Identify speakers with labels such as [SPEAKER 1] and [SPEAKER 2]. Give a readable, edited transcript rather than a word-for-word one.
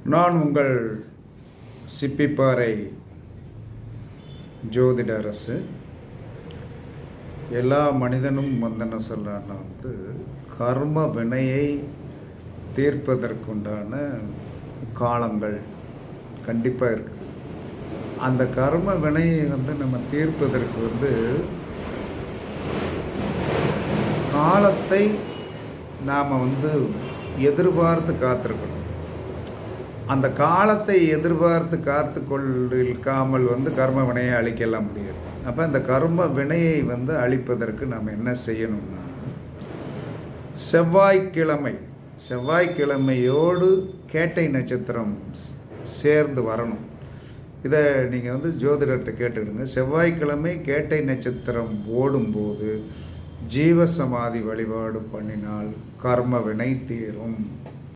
[SPEAKER 1] நான் உங்கள் சிப்பிப்பாறை ஜோதிட அரசு. எல்லா மனிதனும் என்ன சொல்கிறான்னா கர்ம வினையை தீர்ப்பதற்குண்டான காலங்கள் கண்டிப்பாக இருக்குது. அந்த கர்ம வினையை நம்ம தீர்ப்பதற்கு காலத்தை நாம் எதிர்பார்த்து காத்திருக்கணும். அந்த காலத்தை எதிர்பார்த்து காத்து கொள்ளாமல் கர்ம வினையை அழிக்கலாம் முடியாது. அப்போ இந்த கர்ம வினையை அழிப்பதற்கு நாம் என்ன செய்யணும்னா, செவ்வாய்க்கிழமையோடு கேட்டை நட்சத்திரம் சேர்ந்து வரணும். இதை நீங்கள் ஜோதிடர்கிட்ட கேட்டுக்கிடுங்க. செவ்வாய்க்கிழமை கேட்டை நட்சத்திரம் ஓடும்போது ஜீவசமாதி வழிபாடு பண்ணினால் கர்ம வினை தீரும்.